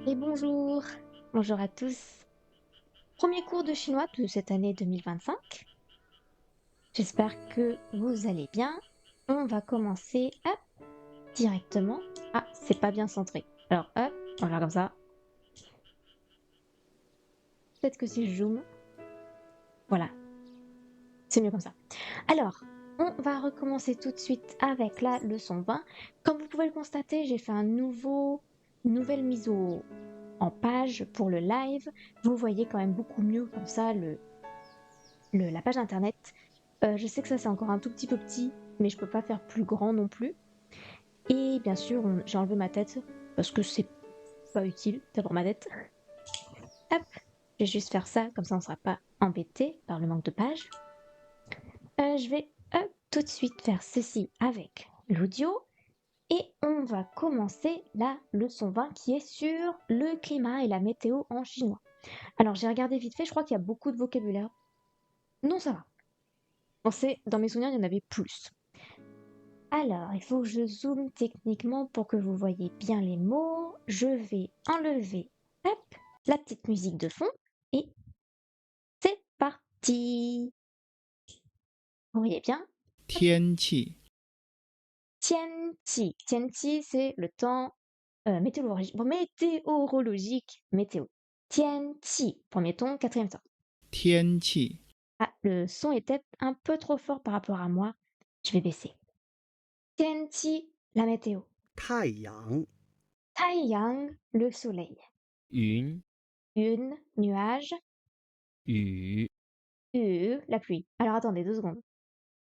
Et bonjour, bonjour à tous. Premier cours de chinois de cette année 2025. J'espère que vous allez bien. On va commencer, hop, directement. Ah, c'est pas bien centré. Alors, hop, on va faire comme ça. Peut-être que si je zoome, voilà, c'est mieux comme ça. Alors, on va recommencer tout de suite avec la leçon 20. Comme vous pouvez le constater, j'ai fait une nouvelle mise en page pour le live. Vous voyez quand même beaucoup mieux comme ça la page internet. Je sais que ça c'est encore un tout petit peu petit, mais je peux pas faire plus grand non plus. Et bien sûr, j'ai enlevé ma tête parce que c'est pas utile d'avoir ma tête. Hop, je vais juste faire ça, comme ça on sera pas embêté par le manque de pages. Je vais tout de suite faire ceci avec l'audio et on va commencer la leçon 20 qui est sur le climat et la météo en chinois. Alors j'ai regardé vite fait, je crois qu'il y a beaucoup de vocabulaire. Non, ça va. Dans mes souvenirs, il y en avait plus. Alors, il faut que je zoome techniquement pour que vous voyez bien les mots. Je vais enlever, hop, la petite musique de fond et c'est parti. Vous voyez bien? 天气 Tianqi. Tianqi, c'est le temps météorologique, météo. Tianqi, premier ton, quatrième ton. 天气 Ah, le son est peut-être un peu trop fort par rapport à moi. Je vais baisser. Tianqi, la météo. 太阳、Taiyang, le soleil. 云 Une, nuage. 雨 La pluie. Alors attendez 2 secondes.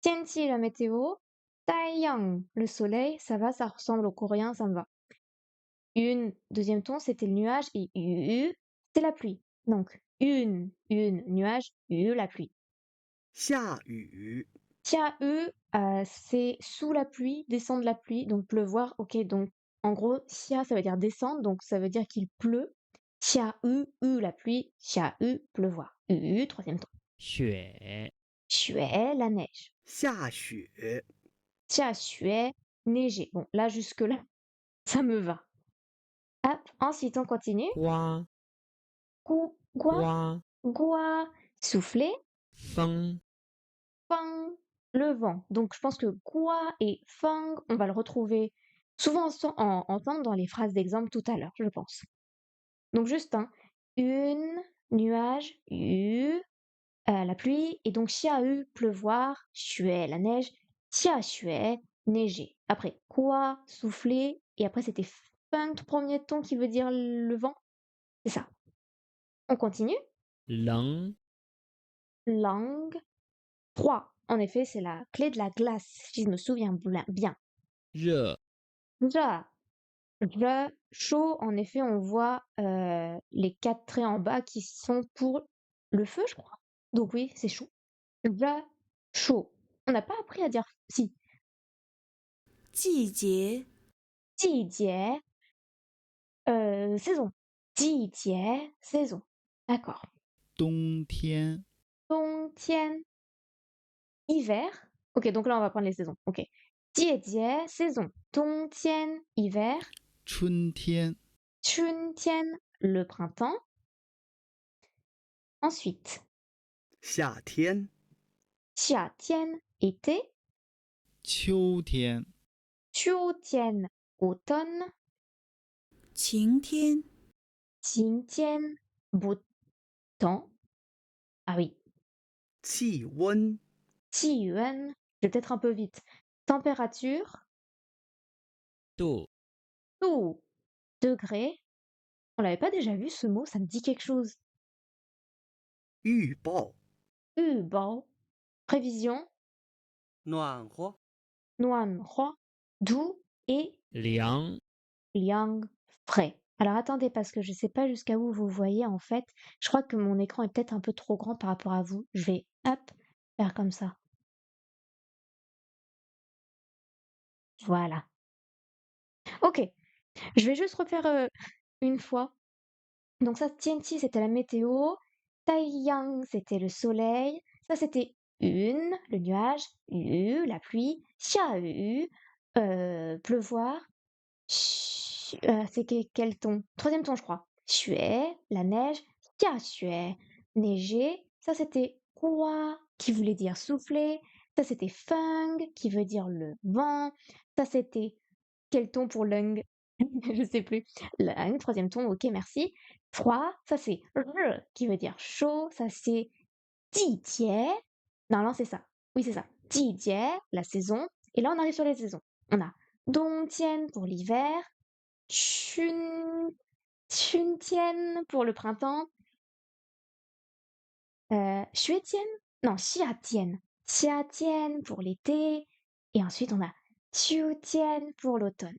Tianqi, la météo. Taiyang, le soleil. Ça va, ça ressemble au coréen, ça me va. Une, deuxième ton, c'était le nuage. Et c'est la pluie. Donc, nuage. La pluie. 下雨、 C'est sous la pluie, descendre la pluie, donc pleuvoir. Ok, donc en gros, xia, ça veut dire descendre, donc ça veut dire qu'il pleut. La pluie. Pleuvoir. Troisième ton. 雪 Xue, la neige. 下雪、 Xue, neiger. Bon, là, jusque-là, ça me va. Hop, ensuite, on continue. 刮 Gua, 刮 gua, souffler. 风 Fang, le vent. Donc, je pense que gua et fang, on va le retrouver souvent ensemble dans les phrases d'exemple tout à l'heure, je pense. Donc, juste un, une, nuage, la pluie, et donc xia pleuvoir, xue, la neige, xia xue, neiger. Après, quoi, souffler, et après c'était feng, premier ton qui veut dire le vent. C'est ça. On continue. 冷 Langue, froid. En effet, c'est la clé de la glace, si je me souviens bien. 热 Ja, chaud, en effet, on voit les 4 traits en bas qui sont pour le feu, je crois. Donc oui, c'est chaud. Ja, chaud. On n'a pas appris à dire si. 季节、季节, saison. 季节, saison. D'accord. 冬天 冬天, hiver. Ok, donc là, on va prendre les saisons. Ok. 季节, saison. 冬天, hiver. 春天 春天, le printemps. Ensuite, 夏天、 夏天, été. 秋天 秋天, automne. 晴天、晴天, beau temps. Ah oui. 气温、 气温, je vais peut-être un peu vite. Température. 度 Ou degré. On l'avait pas déjà vu ce mot, ça me dit quelque chose. 预报、 Ubao. Prévision. 暖和、 Nuanhua. Doux et 凉 liang. Frais. Alors attendez, parce que je sais pas jusqu'à où vous voyez en fait. Je crois que mon écran est peut-être un peu trop grand par rapport à vous. Je vais, hop, faire comme ça. Voilà. Ok. Je vais juste refaire une fois. Donc ça, Tianqi, c'était la météo. Taiyang, c'était le soleil. Ça, c'était le nuage. La pluie. Xia pleuvoir. C'est quel ton? Troisième ton, je crois. Xue, la neige. Xia xue, neiger. Ça, c'était hua, qui voulait dire souffler. Ça, c'était feng, qui veut dire le vent. Ça, c'était quel ton pour lung? Je sais plus. Lung, troisième ton, ok, merci. Froid, ça, c'est re, qui veut dire chaud. Ça, c'est ji jie. Non, non, c'est ça. Oui, c'est ça. Ji jie, la saison. Et là, on arrive sur les saisons. On a dongtian pour l'hiver. Chun Chuntian pour le printemps, Xuetian? Non, Xiatian. Xiatian pour l'été, et ensuite on a Qiutian pour l'automne.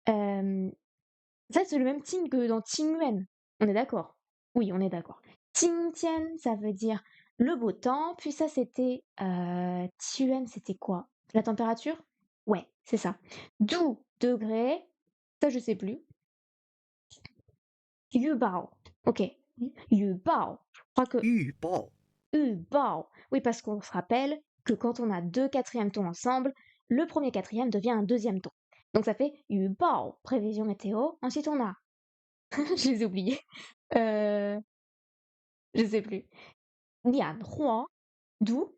Ça, c'est le même signe que dans Qingyuan. On est d'accord? Oui, on est d'accord. Qingtian, ça veut dire le beau temps, puis ça c'était Qiyuan, c'était quoi? La température? Ouais, c'est ça. 12 degrés, ça je sais plus. Yubao. Ok. Yubao. Je crois que 预报 Yubao. Oui, parce qu'on se rappelle que quand on a deux quatrièmes tons ensemble, le premier quatrième devient un deuxième ton. Donc ça fait Yubao, prévision météo. Ensuite on a, je les ai oubliés, euh, je sais plus. Nian Hua, doux,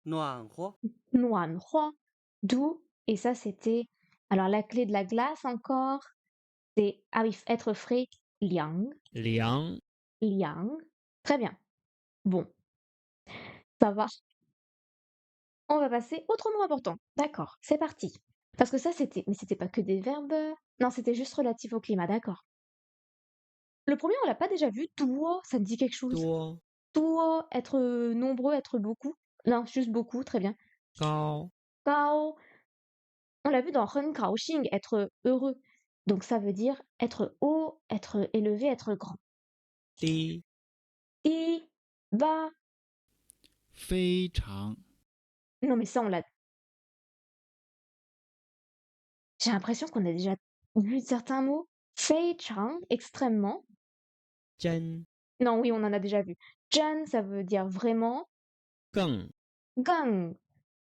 暖和 Nuan Hua, doux. Et ça c'était, alors la clé de la glace encore, c'est, ah oui, être frais, Liang, 凉 Liang. Très bien. Bon, ça va. On va passer autre mot important. D'accord, c'est parti. Parce que ça, mais c'était pas que des verbes. Non, c'était juste relatif au climat, d'accord. Le premier, on l'a pas déjà vu. Tuo, ça me dit quelque chose. 多 Tuo, être nombreux, être beaucoup. Non, juste beaucoup, très bien. 高 Kao, on l'a vu dans Ren Kaoxing, être heureux. Donc ça veut dire être haut, être élevé, être grand. 低 I, ba. 非常 Non, mais ça, on l'a. J'ai l'impression qu'on a déjà vu certains mots. Fei Chang, extrêmement. 真 Non, oui, on en a déjà vu. Jan, ça veut dire vraiment. 更 Gang,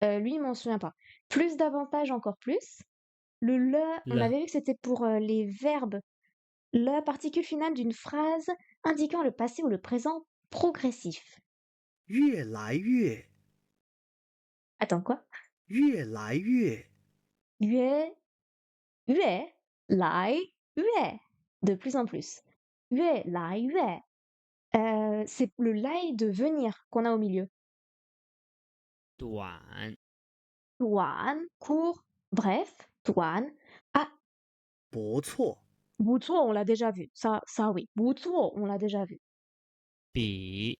lui, il m'en souvient pas. Plus davantage, encore plus. Le le, on 了 avait vu que c'était pour les verbes. La particule finale d'une phrase indiquant le passé ou le présent progressif. 越来越 Attends, quoi? 越来越 Yue, yue, lai, yue. De plus en plus. Yue, lai, yue. C'est le lai de venir qu'on a au milieu. 短 Tuan, court, bref, tuan. Ah, 不错 Butsuo, on l'a déjà vu. Ça oui. Butsuo, on l'a déjà vu. 比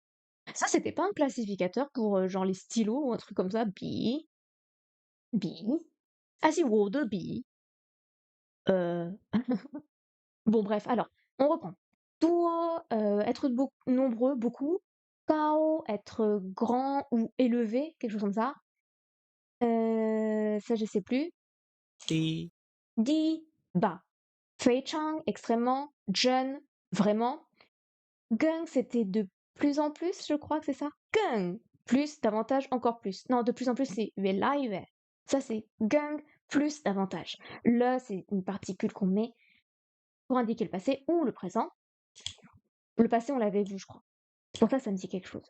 Ça, c'était pas un classificateur pour genre les stylos ou un truc comme ça. Bi, bi. Ah si, wo de bi. Euh... Bon, bref, alors, on reprend. Tuo, être nombreux, beaucoup. Kao, être grand ou élevé, quelque chose comme ça. Ça, je sais plus. 低 Di, bas. Fei Chang, extrêmement. Jeune, vraiment. Gung, c'était de plus en plus, je crois que c'est ça. Gung, plus, davantage, encore plus. Non, de plus en plus, c'est uela, ue. Ça, c'est gung, plus, davantage. Le, c'est une particule qu'on met pour indiquer le passé ou le présent. Le passé, on l'avait vu, je crois. Pour ça, ça me dit quelque chose.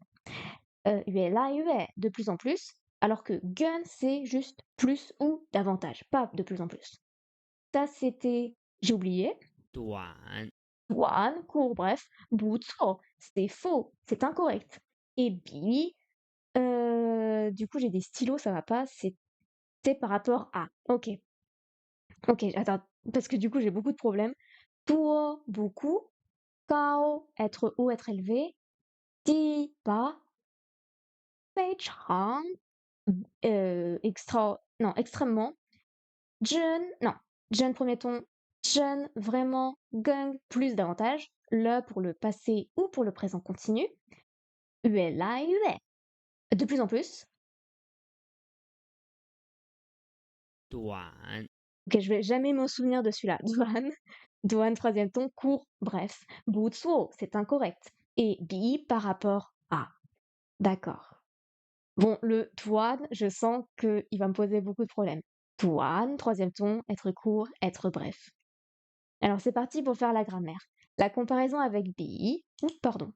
Uela, ue, de plus en plus. Alors que gun, c'est juste plus ou davantage, pas de plus en plus. Ça, c'était, j'ai oublié. 短 One, court, bref. Butsuo, c'est faux, c'est incorrect. Et bi, du coup, j'ai des stylos, ça va pas, c'était par rapport à. Ok, ok, attends, parce que du coup, j'ai beaucoup de problèmes. Tuo, beaucoup. Kao, être haut, être élevé. Di, bas. Fei chang, non, extrêmement. Jun, non, Jun, premier ton. Jun, vraiment. Gung, plus, davantage. Le pour le passé ou pour le présent continu. Uela, ue. De plus en plus. 短 Ok, je vais jamais m'en souvenir de celui-là. Douane, douane, troisième ton, court, bref. Butsuo, c'est incorrect. Et bi par rapport à. D'accord. Bon, le douane, je sens qu'il va me poser beaucoup de problèmes. Tuan, troisième ton, être court, être bref. Alors c'est parti pour faire la grammaire. La comparaison avec bi, oups, pardon,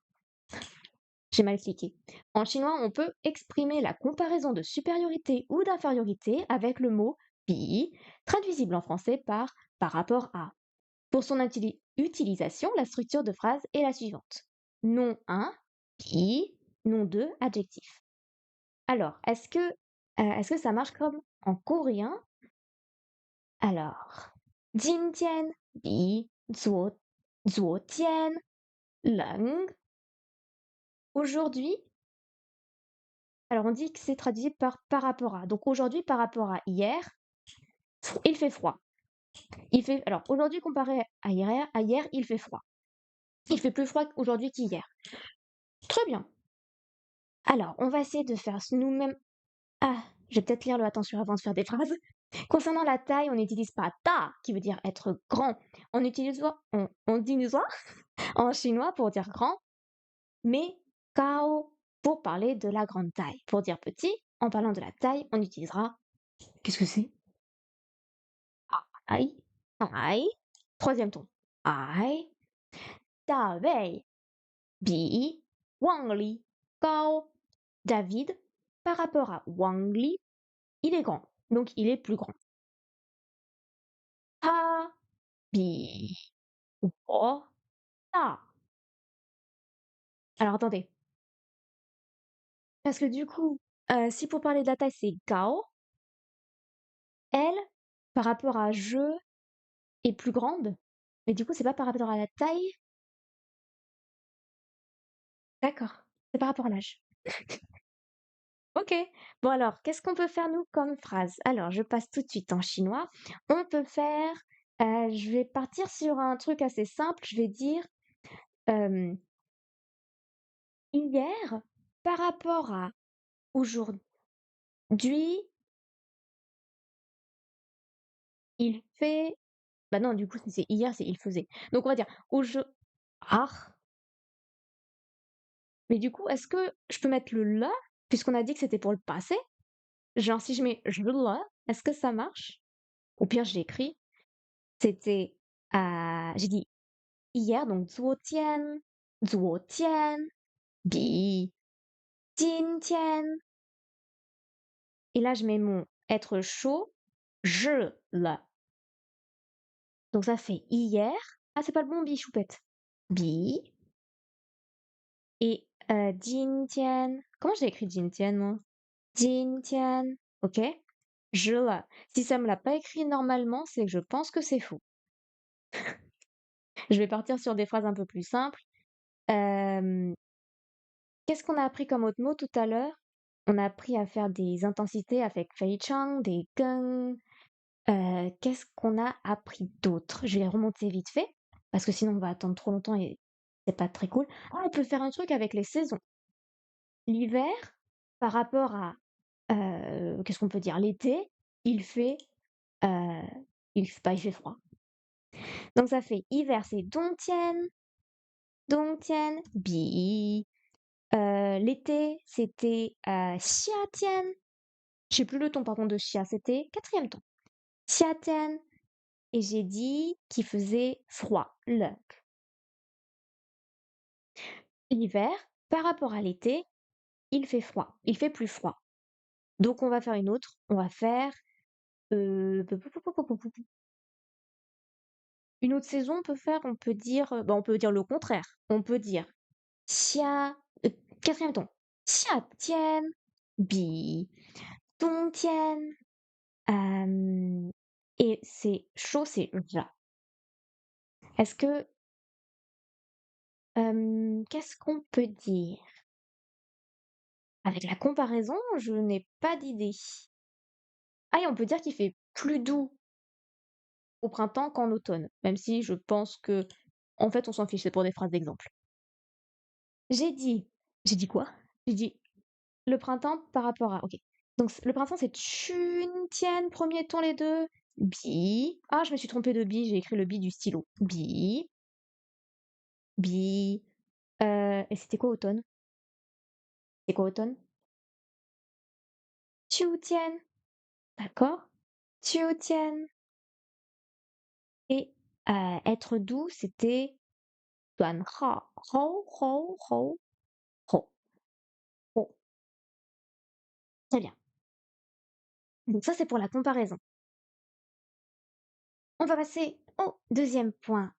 j'ai mal cliqué. En chinois, on peut exprimer la comparaison de supériorité ou d'infériorité avec le mot bi, traduisible en français par rapport à. Pour son utilisation, la structure de phrase est la suivante. Nom 1, bi, nom 2, adjectif. Alors, est-ce que ça marche comme en coréen? Alors, 今天比昨天冷. Aujourd'hui, alors on dit que c'est traduit par rapport à. Donc aujourd'hui par rapport à hier, il fait froid. Alors aujourd'hui comparé à hier, il fait froid. Il fait plus froid aujourd'hui qu'hier. Très bien. Alors, on va essayer de faire nous-mêmes. Ah, je vais peut-être lire le attention avant de faire des phrases. Concernant la taille, on n'utilise pas ta, qui veut dire être grand. On dit en chinois pour dire grand, mais kao pour parler de la grande taille. Pour dire petit, en parlant de la taille, on utilisera. Qu'est-ce que c'est? Ai. Ai. Troisième ton. Ai. Da wei. Bi. Wang li. Gao. David, par rapport à Wang Li, il est grand. Donc il est plus grand. Ta. Bi. Wo. Da. Alors attendez. Parce que du coup, si pour parler de la taille, c'est Gao, elle, par rapport à je, est plus grande. Mais du coup, c'est pas par rapport à la taille. D'accord. C'est par rapport à l'âge. Ok. Bon alors, qu'est-ce qu'on peut faire nous comme phrase? Alors, je passe tout de suite en chinois. On peut faire. Je vais partir sur un truc assez simple. Je vais dire hier par rapport à aujourd'hui, il fait. Bah non, du coup, si c'est hier, c'est il faisait. Donc on va dire aujourd'hui. Ah. Mais du coup, est-ce que je peux mettre le là, puisqu'on a dit que c'était pour le passé? Genre, si je mets je là, est-ce que ça marche? Au pire, j'ai écrit. C'était. J'ai dit hier, donc 昨天比今天. Et là, je mets mon être chaud, je le. Donc ça fait hier. Ah, c'est pas le bon bi, choupette. Bi. Et 今天. Comment j'ai écrit 今天, moi? 今天. Ok. Je le. Si ça me l'a pas écrit normalement, c'est que je pense que c'est faux. Je vais partir sur des phrases un peu plus simples. Qu'est-ce qu'on a appris comme autre mot tout à l'heure? On a appris à faire des intensités avec Fei Chang, des gung. Qu'est-ce qu'on a appris d'autre? Je vais remonter vite fait, parce que sinon on va attendre trop longtemps et c'est pas très cool. Ah, on peut faire un truc avec les saisons. L'hiver, par rapport à, qu'est-ce qu'on peut dire? L'été, il fait, heu, il fait froid. Donc ça fait hiver, c'est dongtian, dongtian, bi. L'été, c'était, xiatian. Je sais plus le ton par contre de xia, c'était quatrième ton. Xiatian. Et j'ai dit qu'il faisait froid, le. L'hiver, par rapport à l'été, il fait froid, il fait plus froid. Donc on va faire une autre, on va faire une autre saison, on peut dire, bah, on peut dire le contraire. On peut dire xia, quatrième ton, xia tian, bi, dong tian, et c'est chaud, c'est ja. Est-ce que, qu'est-ce qu'on peut dire? Avec la comparaison, je n'ai pas d'idée. Ah, et on peut dire qu'il fait plus doux au printemps qu'en automne, même si je pense que, en fait, on s'en fiche, c'est pour des phrases d'exemple. J'ai dit, j'ai dit quoi? J'ai dit le printemps par rapport à. Ok. Donc le printemps c'est chuntian, premier ton les deux. Bi. Ah, je me suis trompée de bi, j'ai écrit le bi du stylo. Bi. Bi. Et c'était quoi automne? C'est quoi automne? Chiutian. D'accord? 秋天. Et être doux, c'était 短号, ho. Ho. Très bien. Donc ça, c'est pour la comparaison. On va passer au deuxième point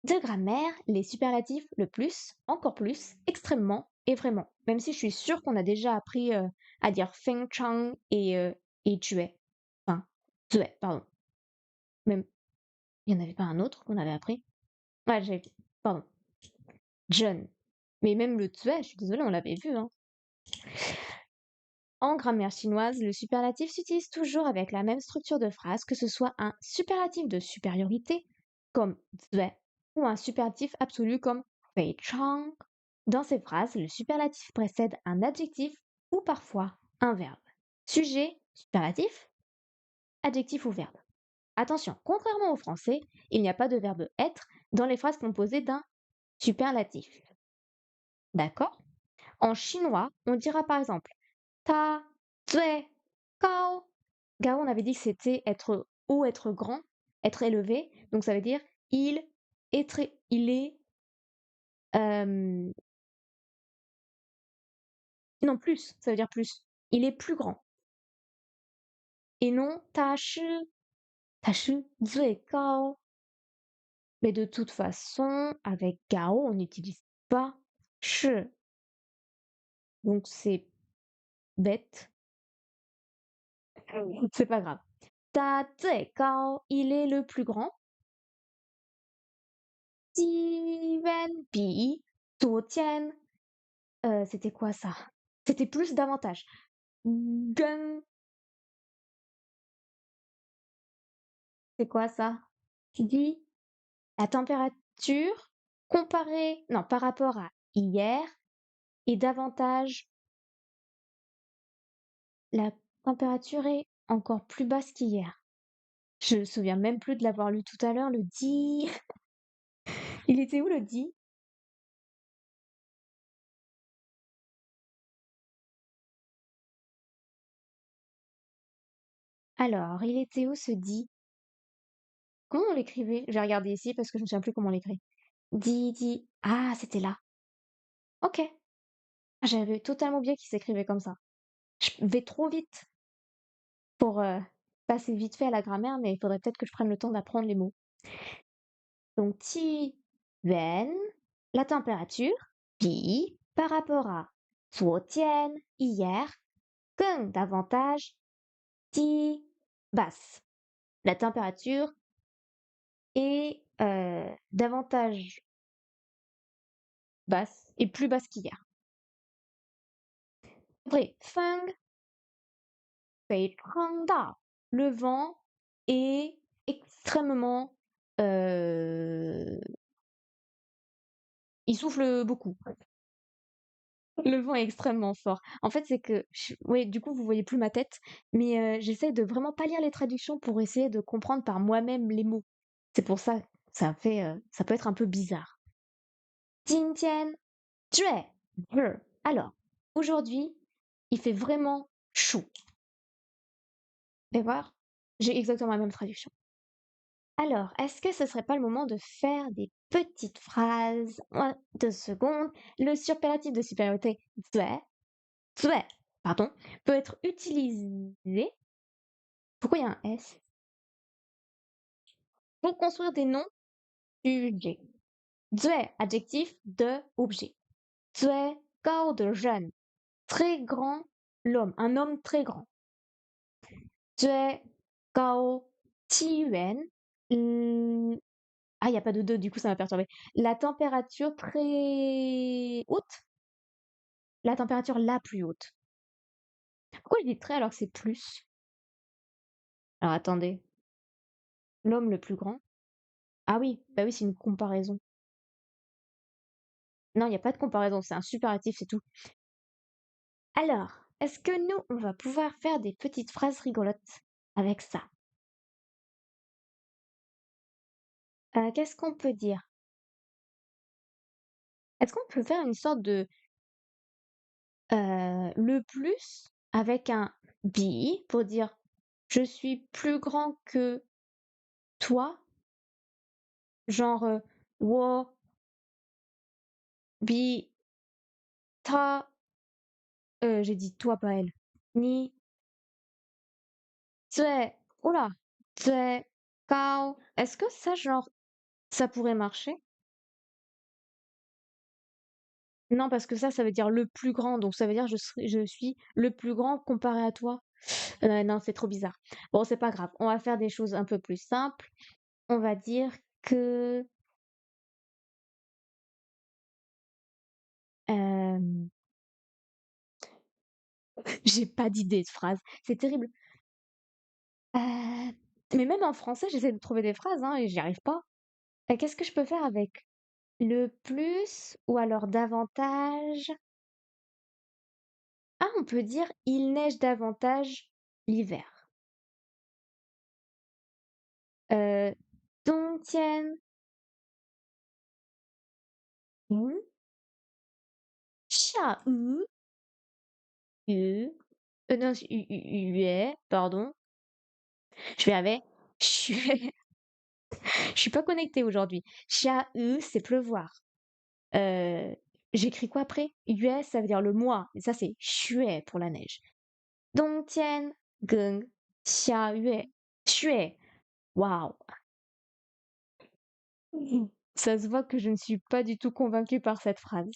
de grammaire, les superlatifs le plus, encore plus, extrêmement et vraiment. Même si je suis sûre qu'on a déjà appris à dire feng chang et tue. Enfin, tue, pardon. Même, il n'y en avait pas un autre qu'on avait appris. Ouais, j'avais, pardon. John. Mais même le tue, je suis désolée, on l'avait vu, hein. En grammaire chinoise, le superlatif s'utilise toujours avec la même structure de phrase, que ce soit un superlatif de supériorité, comme zue, ou un superlatif absolu comme fei chang. Dans ces phrases, le superlatif précède un adjectif ou parfois un verbe. Sujet, superlatif, adjectif ou verbe. Attention, contrairement au français, il n'y a pas de verbe être dans les phrases composées d'un superlatif. D'accord? En chinois, on dira par exemple ta, zui, gao. Gao, on avait dit que c'était être haut, être grand, être élevé. Donc ça veut dire il est très, il est, euh, non plus, ça veut dire plus. Il est plus grand. Et non ta shi, zui gao. Mais de toute façon, avec gao, on n'utilise pas shi. Donc c'est bête. C'est pas grave. Ta zui gao, il est le plus grand. Steven Bi, Totian. C'était quoi ça? C'était plus davantage. Gun, c'est quoi ça? Dit la température comparée, non, par rapport à hier est davantage. La température est encore plus basse qu'hier. Je me souviens même plus de l'avoir lu tout à l'heure, le dit. Il était où le dit? Alors, il était où ce dit? Comment on l'écrivait? Je vais regarder ici parce que je me souviens plus comment on l'écrit. Dit. Ah, c'était là. Ok. Ah, j'avais totalement oublié qu'il s'écrivait comme ça. Je vais trop vite pour passer vite fait à la grammaire, mais il faudrait peut-être que je prenne le temps d'apprendre les mots. Donc, ti, yuan, la température, pi, par rapport à 昨天, hier, 更 davantage, ti, basse. La température est davantage basse et plus basse qu'hier. Après, feng, fei chang da. Le vent est extrêmement. Il souffle beaucoup. Le vent est extrêmement fort. En fait, c'est que, ouais, du coup, vous voyez plus ma tête, mais j'essaye de vraiment pas lire les traductions pour essayer de comprendre par moi-même les mots. C'est pour ça, ça peut être un peu bizarre. 今天, zhe. Alors, aujourd'hui, il fait vraiment chaud. Vous voir, j'ai exactement la même traduction. Alors, est-ce que ce serait pas le moment de faire des petites phrases? 2 secondes. Le superlatif de supériorité, zue, pardon, peut être utilisé. Pourquoi il y a un S? Pour construire des noms sujets. Zue, adjectif de objet. Zue, gao de jeune. Très grand, l'homme, un homme très grand. Zue, gao, ti yuan. Ah, il n'y a pas de 2, du coup ça m'a perturbé. La température très haute. La température la plus haute. Pourquoi je dis très alors que c'est plus? Alors attendez. L'homme le plus grand. Ah oui, bah oui, c'est une comparaison. Non, il n'y a pas de comparaison, c'est un superlatif, c'est tout. Alors, est-ce que nous, on va pouvoir faire des petites phrases rigolotes avec ça? Qu'est-ce qu'on peut dire? Est-ce qu'on peut faire une sorte de le plus avec un bi pour dire Je suis plus grand que toi. Genre, 我比他j'ai dit toi, pas elle. Ni 最ouh là! 最高. Est-ce que ça, genre, ça pourrait marcher? Non, parce que ça veut dire le plus grand, donc ça veut dire je suis le plus grand comparé à toi. Non, c'est trop bizarre. Bon, c'est pas grave, on va faire des choses un peu plus simples. On va dire que, hem, j'ai pas d'idée de phrase, c'est terrible. Mais même en français, j'essaie de trouver des phrases, hein, et j'y arrive pas. Qu'est-ce que je peux faire avec le plus ou alors davantage? Ah, on peut dire: «Il neige davantage l'hiver». 冬天嗯下雨non, c'est pardon, je vais avec je suis je suis pas connectée aujourd'hui. 下雨, c'est pleuvoir. Heu, j'écris quoi après? 月, ça veut dire le mois, et ça c'est 雪 pour la neige. 冬天跟下月雪 waouh! Ça se voit que je ne suis pas du tout convaincue par cette phrase.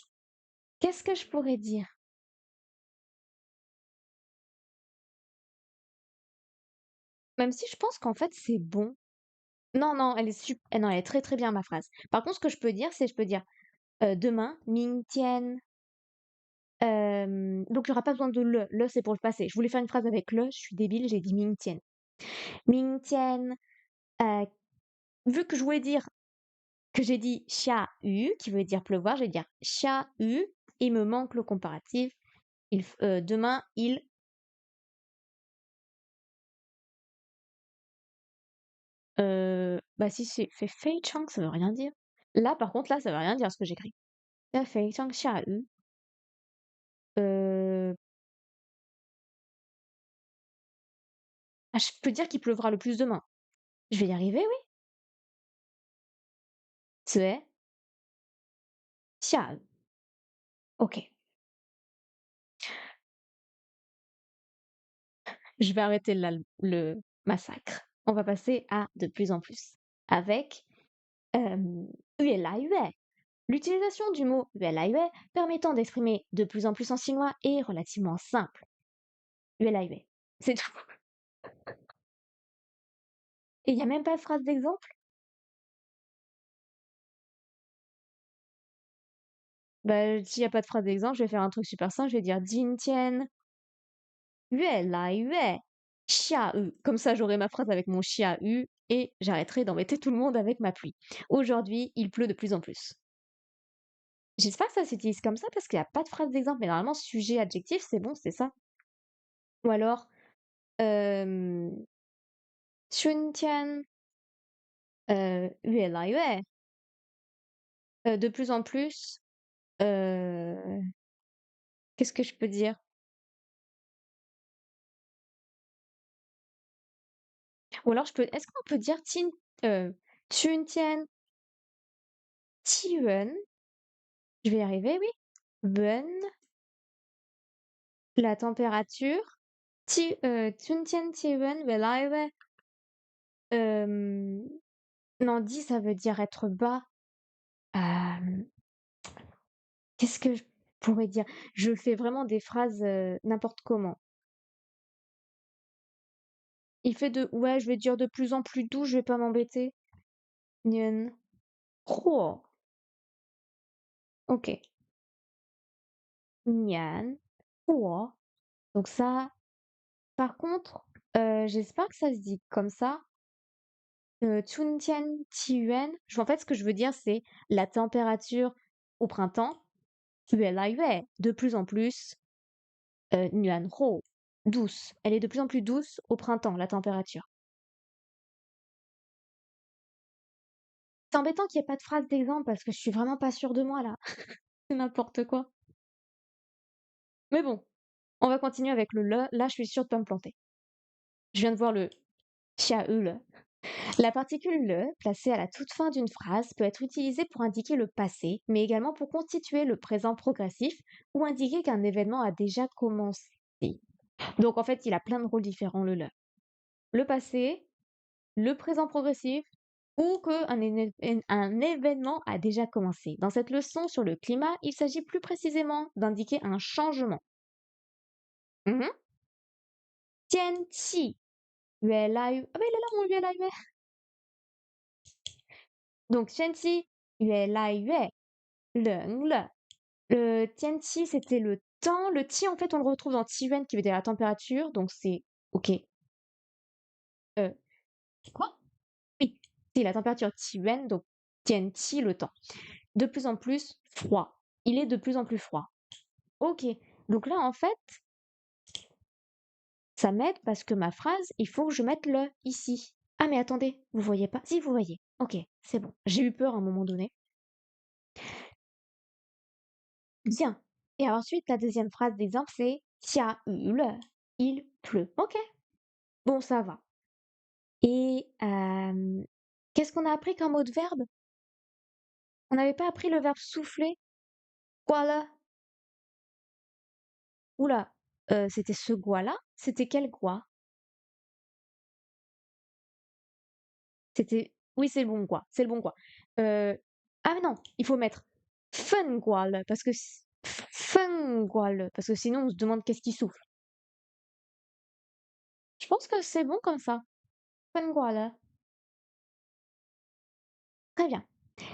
Qu'est-ce que je pourrais dire? Même si je pense qu'en fait c'est bon. Non, non, non, elle est très, très bien ma phrase. Par contre, ce que je peux dire, c'est je peux dire, demain, 明天 donc il y aura pas besoin de le. Le, c'est pour le passé. Je voulais faire une phrase avec le, je suis débile, j'ai dit 明天. 明天, heu, vu que je voulais dire que j'ai dit 下雨, qui veut dire pleuvoir, je vais dire 下雨, il me manque le comparatif. Demain, bah si c'est fait 非常, ça veut rien dire. Là, par contre, là, ça veut rien dire ce que j'écris. 非常下雨, heu, ah, je peux dire qu'il pleuvra le plus demain. Je vais y arriver, oui. 对, 下雨. OK. Je vais arrêter là le massacre. On va passer à de plus en plus avec, 越来越. L'utilisation du mot 越来越 permettant d'exprimer de plus en plus en chinois est relativement simple. 越来越. C'est tout. Et il y a même pas de phrase d'exemple? Bah, s'il y a pas de phrase d'exemple, je vais faire un truc super simple, je vais dire 今天越来越下雨. Comme ça, j'aurai ma phrase avec mon 下雨 et j'arrêterai d'embêter tout le monde avec ma pluie. Aujourd'hui, il pleut de plus en plus. J'espère que ça s'utilise comme ça parce qu'il y a pas de phrase d'exemple, mais normalement sujet, adjectif, c'est bon, c'est ça. Ou alors, hem, 春天 越来越, de plus en plus, heu, qu'est-ce que je peux dire? Ou alors est-ce qu'on peut dire 春天 气温, je vais y arriver, oui. 温 la température, 春天气温越来越, non, 低 ça veut dire être bas. Hem, qu'est-ce que je pourrais dire? Je fais vraiment des phrases, n'importe comment. Il fait ouais, je vais dire de plus en plus doux, je vais pas m'embêter. Nien. Oh, OK. Nian. Oh. Donc ça, par contre, j'espère que ça se dit comme ça. Chuntian Tiyuan. En fait, ce que je veux dire, c'est la température au printemps. Yue, de plus en plus. Nuan Ho. Douce. Elle est de plus en plus douce au printemps, la température. C'est embêtant qu'il y ait pas de phrase d'exemple parce que je suis vraiment pas sûre de moi là. C'est n'importe quoi. Mais bon, on va continuer avec le le. Là, je suis sûre de pas me planter. Je viens de voir le le. La particule le, placée à la toute fin d'une phrase, peut être utilisée pour indiquer le passé, mais également pour constituer le présent progressif ou indiquer qu'un événement a déjà commencé. Donc en fait, il a plein de rôles différents, le le. Le passé, le présent progressif ou qu'un un événement a déjà commencé. Dans cette leçon sur le climat, il s'agit plus précisément d'indiquer un changement. Mhm. 天气越来越... Ah ben il est là mon 越来越. Donc 天气越来越冷了. Le 天气, c'était le temps. Le ti, en fait, on le retrouve dans tiyuan qui veut dire la température. Donc c'est... Ok. Quoi? Oui, c'est la température tiyuan, donc 天气, le temps. De plus en plus froid. Il est de plus en plus froid. Ok. Donc là, en fait, ça m'aide parce que ma phrase, il faut que je mette le ici. Ah mais attendez, vous voyez pas? Si, vous voyez. Ok, c'est bon. J'ai eu peur à un moment donné. Bien. Et ensuite, la deuxième phrase d'exemple, c'est 下雨了. Il pleut. Ok. Bon, ça va. Et qu'est-ce qu'on a appris comme autre verbe? On n'avait pas appris le verbe souffler? Quoi. Oula, c'était ce gua-là? C'était quel gua? C'était... Oui, c'est le bon gua, c'est le bon gua. Ah mais non, il faut mettre fun gual, parce que fun gual, parce que sinon on se demande qu'est-ce qui souffle. Je pense que c'est bon comme ça. Fun gual. Très bien.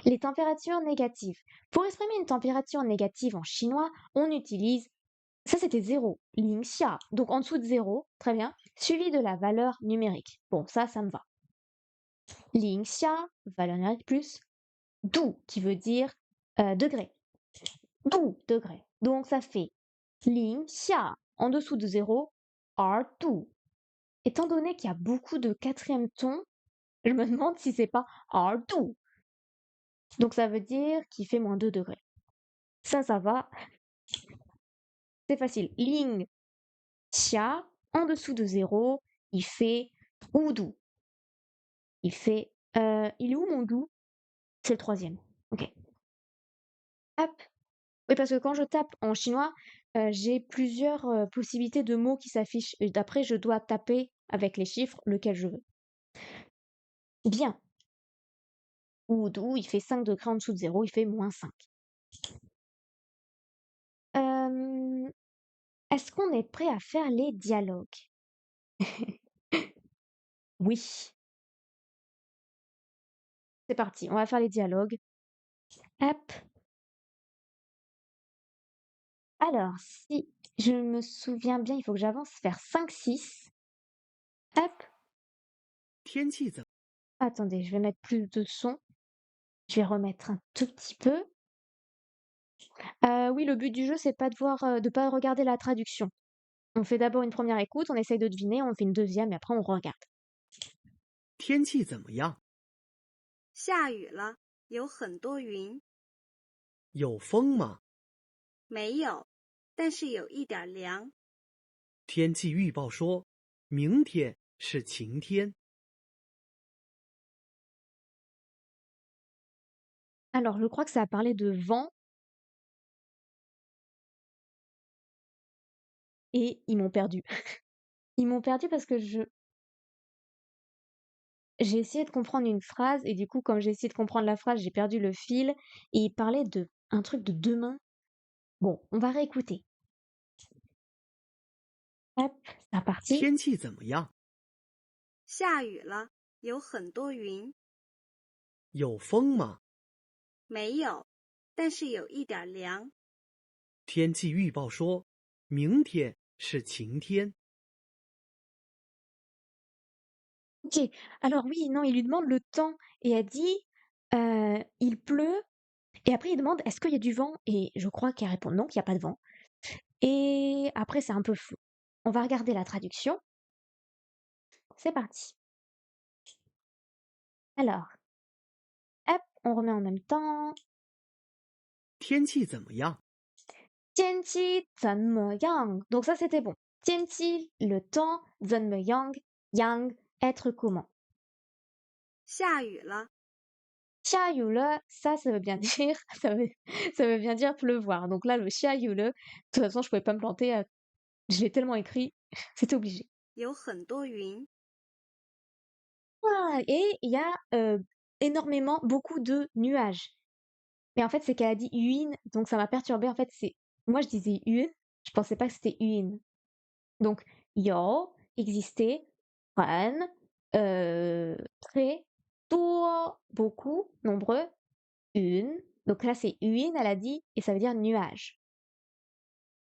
Les températures négatives. Pour exprimer une température négative en chinois, on utilise... Ça, c'était 0, ling xia. Donc en dessous de 0, très bien, suivi de la valeur numérique. Bon, ça me va. Ling xia, valeur numérique plus du, qui veut dire degré. Du degré. Donc ça fait ling xia, en dessous de 0, du. Étant donné qu'il y a beaucoup de quatrième ton, je me demande si c'est pas du. Donc ça veut dire qu'il fait moins 2 degrés. Ça va. C'est facile. Ling xia, en dessous de 0, il fait du. Il fait... il est où mon du? C'est le troisième. Ok. Hop. Oui, parce que quand je tape en chinois, j'ai plusieurs possibilités de mots qui s'affichent. Et d'après, je dois taper avec les chiffres lequel je veux. Bien. Ou il fait 5 degrés en dessous de 0, il fait moins 5. Est-ce qu'on est prêt à faire les dialogues? Oui. C'est parti, on va faire les dialogues. Hop. Alors, si je me souviens bien, il faut que j'avance vers 5-6. Hop. 天气怎么？ Attendez, je vais mettre plus de son. Je vais remettre un tout petit peu. Oui, le but du jeu, c'est pas de pas regarder la traduction. On fait d'abord une première écoute, on essaye de deviner, on fait une deuxième et après on regarde. 天气怎么样？下雨了，有很多云。有风吗？没有，但是有一点凉。天气预报说，明天是晴天。 Alors, je crois que ça a parlé de vent. Et ils m'ont perdu. Ils m'ont perdu parce que j'ai essayé de comprendre une phrase et du coup, comme j'ai essayé de comprendre la phrase, j'ai perdu le fil et il parlait de un truc de demain. Bon, on va réécouter. Hop, c'est parti. 天气怎么样？下雨了，有很多云。有风吗？没有，但是有一点凉。天气预报说，明天是晴天。 Ok, alors oui, non, il lui demande le temps et elle dit il pleut. Et après, il demande est-ce qu'il y a du vent? Et je crois qu'elle répond non, qu'il n'y a pas de vent. Et après, c'est un peu flou. On va regarder la traduction. C'est parti. Alors, hop, on remet en même temps. 天气怎么样？ Tianqi, zanmeyang. Donc ça, c'était bon. Tianqi, le temps, zanmeyang, yang, être comment. 下雨了，下雨了, ça veut bien dire, ça veut bien dire pleuvoir. Donc là, le 下雨了, de toute façon, je pouvais pas me planter. Je l'ai tellement écrit, c'était obligé. 有很多云， Ah, et il y a énormément, beaucoup de nuages. Mais en fait, c'est qu'elle a dit une, donc ça m'a perturbée. En fait, moi je disais une, je pensais pas que c'était une. Donc, yo, existait, one, très, tour, beaucoup, nombreux, une. Donc là, c'est une, elle a dit, et ça veut dire nuage.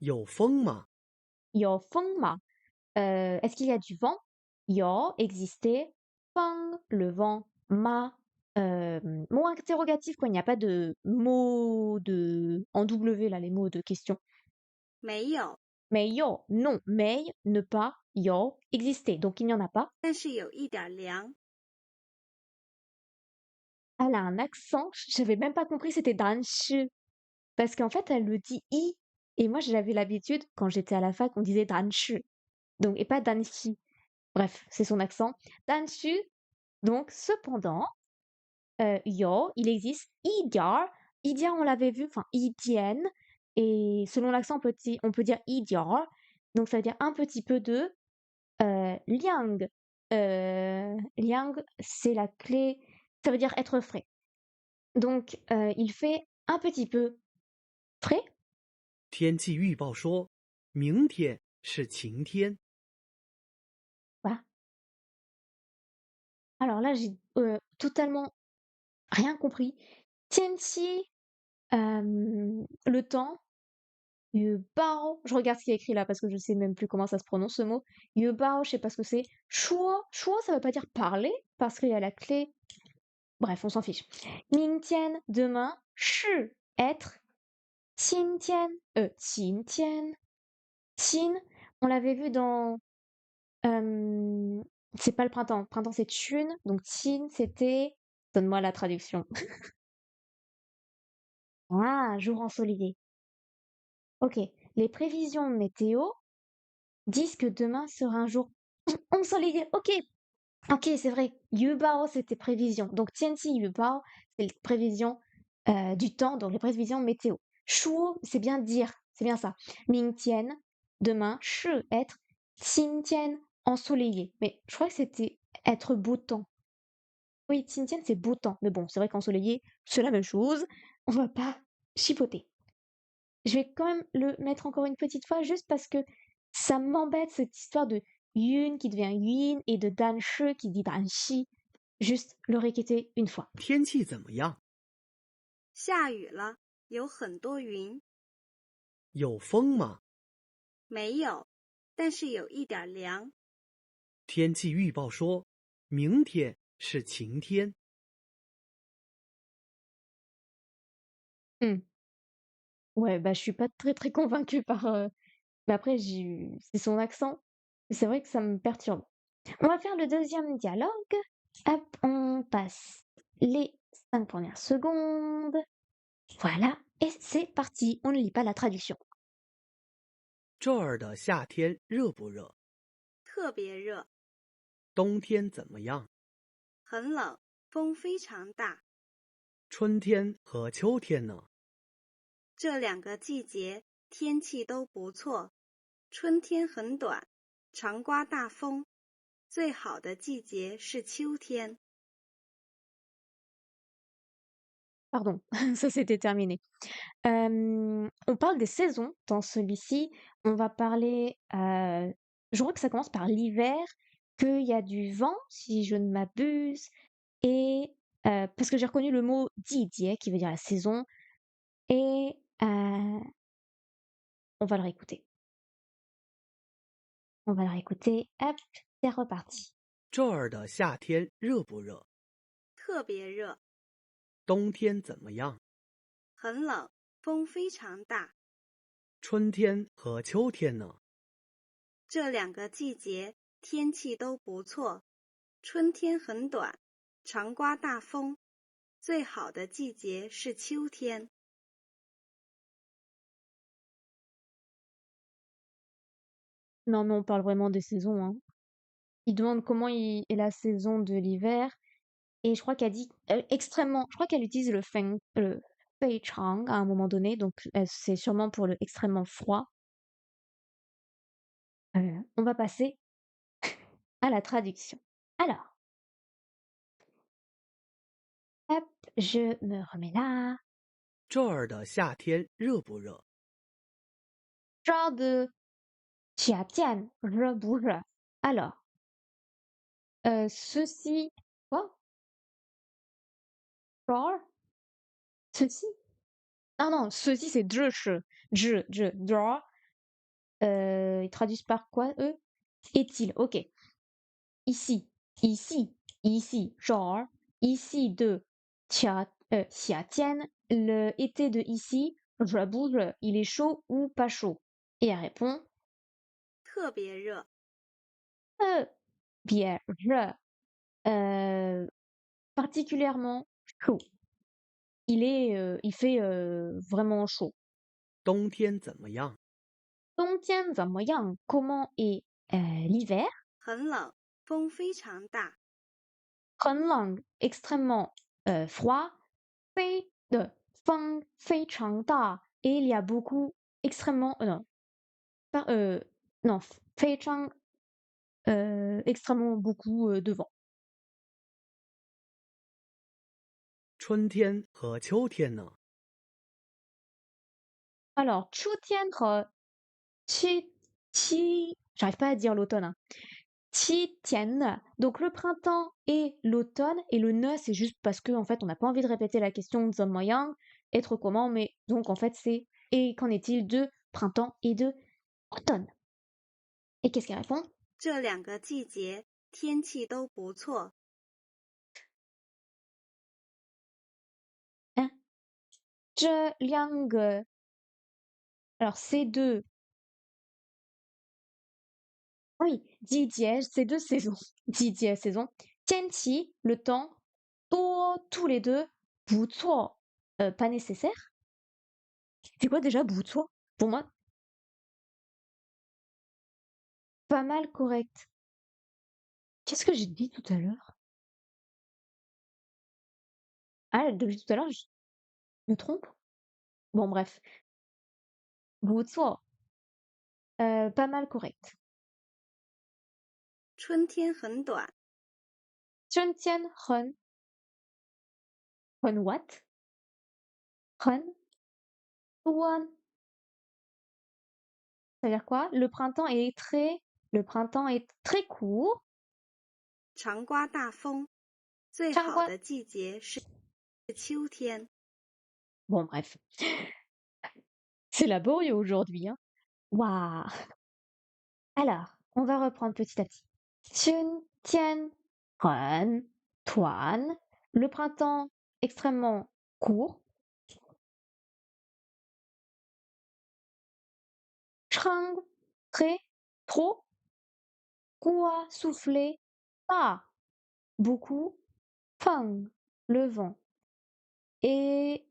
有风吗？ Yo, feng ma. Est-ce qu'il y a du vent? Yo, existait, feng, le vent, ma. Mot interrogatif, quoi. Il n'y a pas de mot en W, là, les mots de question. 没有， Mais yo, non. Mais, ne pas, yo, existait. Donc il n'y en a pas. 但是有一点凉， Elle a un accent, j'avais même pas compris, c'était danshi. Parce qu'en fait, elle le dit i. Et moi, j'avais l'habitude, quand j'étais à la fac, on disait danshi. Donc, et pas danshi. Bref, c'est son accent. Danshi. Donc, cependant, yo, il existe idiar. Idiar, on l'avait vu, enfin, idienne. Et selon l'accent, on peut dire idiar. Donc, ça veut dire un petit peu de liang. Liang, c'est la clé. Ça veut dire être frais. Donc, il fait un petit peu frais. 天气预报说，明天是晴天。 Voilà. Alors là, j'ai totalement rien compris. Tianqi, le temps. Yubao, je regarde ce qui est écrit là parce que je sais même plus comment ça se prononce ce mot. Yubao, je sais pas ce que c'est. Shuo, shuo, ça veut pas dire parler parce qu'il y a la clé. Bref, on s'en fiche. Mingtian, demain. Shi, être. Qintian, qintian. Qin, on l'avait vu dans c'est pas le printemps. Printemps, c'est Chun. Donc, Qin, c'était. Donne-moi la traduction. Ah, jour ensoleillé. Ok. Les prévisions météo disent que demain sera un jour ensoleillé. Ok. Ok, c'est vrai. Yubao, c'était prévision. Donc, Tianxi Yubao, c'est les prévisions du temps, donc les prévisions météo. Shuo, c'est bien dire. C'est bien ça. Mingtian, demain. Shi, être. Xintian, ensoleillé. Mais je crois que c'était être beau temps. Oui, Xintian, c'est beau temps. Mais bon, c'est vrai qu'ensoleillé, c'est la même chose. On va pas chipoter. Je vais quand même le mettre encore une petite fois, juste parce que ça m'embête cette histoire de Yun qui devient Yin et de Danshi qui dit Danshi. Juste le répéter une fois. 天气怎么样？ 下雨了，有很多云， 有风吗？ 没有，但是有一点凉， 天气预报说，明天是晴天。 Hmm. Ouais, bah je suis pas très très convaincue par. Mais après, c'est son accent. C'est vrai que ça me perturbe. On va faire le deuxième dialogue. Hop, on passe les 5 premières secondes. Voilà, et c'est parti. On ne lit pas la traduction. 这儿的夏天热不热？ 特别热， 冬天怎么样？ 很冷，风非常大。 春天和秋天呢？ 这两个季节天气都不错，春天很短，常刮大风。最好的季节是秋天。 Pardon, ça c'était terminé. On parle des saisons dans celui-ci. On va parler, je crois que ça commence par l'hiver, qu'il y a du vent, si je ne m'abuse, et parce que j'ai reconnu le mot didier, qui veut dire la saison, et on va le réécouter. On va le réécouter. Hop, c'est reparti. 这儿的夏天热不热？ 特别热， 冬天怎么样？ 很冷，风非常大。 春天和秋天呢？ 这两个季节天气都不错，春天很短，常刮大风。最好的季节是秋天。 Non, mais on parle vraiment des saisons, hein. Il demande comment est la saison de l'hiver et je crois qu'elle dit extrêmement. Je crois qu'elle utilise le fei chang à un moment donné, donc c'est sûrement pour le extrêmement froid. On va passer à la traduction. Alors, hop, je me remets là. 这儿的夏天热不热？ Genre de Tian, re bu re. Alors, ceci, quoi? Genre, ceci? Ah non, ceci c'est draw. Ils traduisent par quoi, eux? Est-il? Ok. Ici, ici, ici, genre, ici de Xiatian, le été de ici, je bouge, il est chaud ou pas chaud? Et elle répond, 特别热， bien, particulièrement chaud. Il fait vraiment chaud. 冬天怎么样？ 冬天怎么样? Comment est l'hiver? 很冷，风非常大， 很冷, extrêmement froid. 风非常大 et il y a beaucoup extrêmement non, pas, non, 非常 extrêmement beaucoup de vent. 春天和秋天呢？ Alors, 秋天和j'arrive pas à dire l'automne. Hein. 七天, donc le printemps et l'automne, et le ne, c'est juste parce que en fait, on n'a pas envie de répéter la question de moyen, être comment, mais donc en fait, c'est et qu'en est-il de printemps et de automne? Et qu'est-ce qu'elle répond? 这两个季节天气都不错。 Hein? 这两个 alors ces deux oui, 季节, c'est deux saisons. 季节, saison. 天气, le temps. 多, tous les deux. 不错, pas nécessaire. C'est quoi déjà 不错? Pour moi, pas mal correct. Qu'est-ce que j'ai dit tout à l'heure? Ah, depuis tout à l'heure, je me trompe? Bon, bref. 不错, pas mal correct. 春天很短， 春天很 what? 很短. C'est-à-dire quoi? Le printemps est très court. 常刮大风，最常刮好的季节是秋天。 Bon, bref. C'est laborieux aujourd'hui, hein. Waouh! Alors, on va reprendre petit à petit. 春天很短. Le printemps extrêmement court. 长 très trop. 刮 souffler. Pas beaucoup. 风 le vent. Et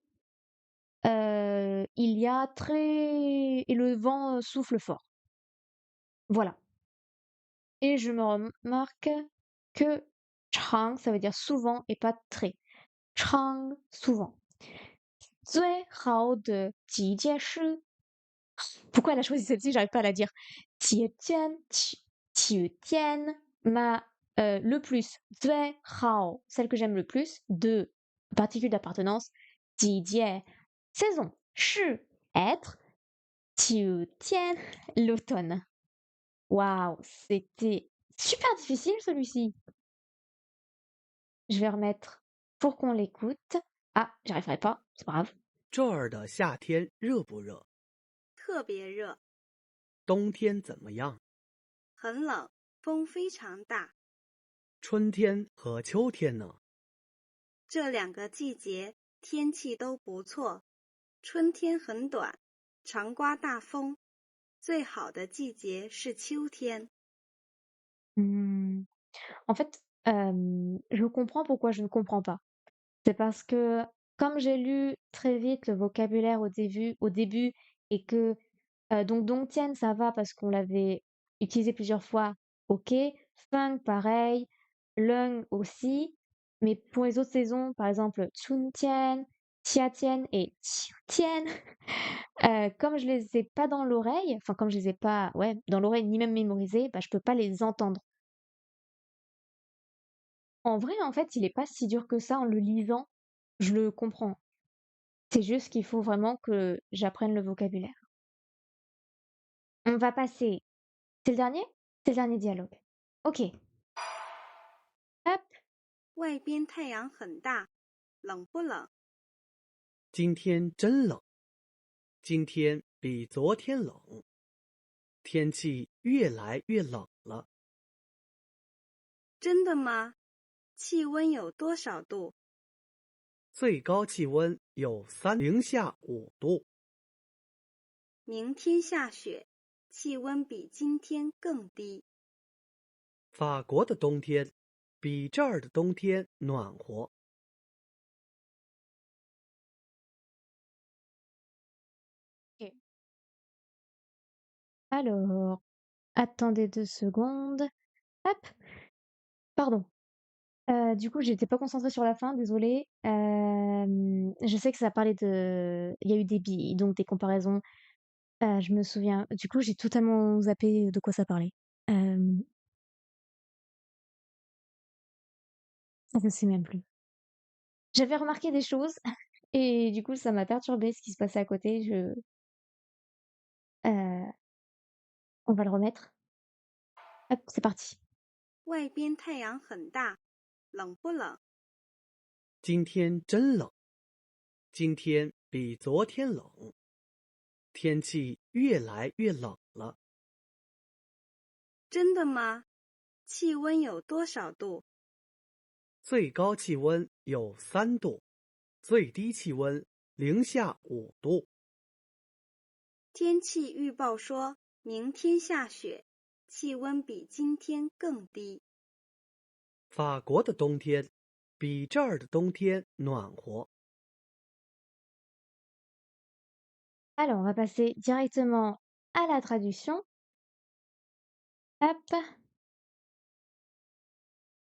il y a très et le vent souffle fort. Voilà. Et je me remarque que chang, ça veut dire souvent et pas très. Chang, souvent. 最好的季节是 Pourquoi elle a choisi celle-ci? J'arrive pas à la dire. 秋天, le plus. 最好, celle que j'aime le plus. De particule d'appartenance. 季节, saison. 是 être. 秋天, l'automne. Waouh, c'était super difficile celui-ci. Je vais remettre pour qu'on l'écoute. Ah, j'arriverai pas, c'est pas grave. 这儿的夏天热不热？ 特别热， 冬天怎么样？ 很冷，风非常大。 春天和秋天呢？ 这两个季节天气都不错，春天很短，常刮大风。最好的季节是秋天。 En fait, je comprends pourquoi je ne comprends pas. C'est parce que comme j'ai lu très vite le vocabulaire au début et que donc Dongtian ça va parce qu'on l'avait utilisé plusieurs fois, ok. Feng, pareil. Leng aussi. Mais pour les autres saisons, par exemple, Chuntian, Qiatian et Qiutian, comme je les ai pas dans l'oreille, enfin comme je les ai pas, ouais, dans l'oreille ni même mémorisées, bah, je peux pas les entendre. En vrai, en fait, il est pas si dur que ça en le lisant, je le comprends. C'est juste qu'il faut vraiment que j'apprenne le vocabulaire. On va passer. C'est le dernier? C'est le dernier dialogue. Ok. Hop. 外边太阳很大，冷不冷？今天真冷，今天比昨天冷，天气越来越冷了。真的吗？气温有多少度？最高气温有零下5度。明天下雪，气温比今天更低。法国的冬天比这儿的冬天暖和。Ok. Alors, attendez 2 secondes. Hop. Pardon. Du coup, j'étais pas concentrée sur la fin, désolée. Je sais que ça parlait de il y a eu des billes, donc des comparaisons. Je me souviens. Du coup, j'ai totalement zappé de quoi ça parlait. Je ne sais même plus. J'avais remarqué des choses et du coup, ça m'a perturbée ce qui se passait à côté. On va le remettre. Hop, c'est parti. 外边太阳很大，冷不冷？今天真冷，今天比昨天冷，天气越来越冷了。真的吗？气温有多少度？最高气温有3度，最低气温零下5度。天气预报说明天下雪，气温比今天更低。法国的冬天比这儿的冬天暖和。Alors, on va passer directement à la traduction. Hop.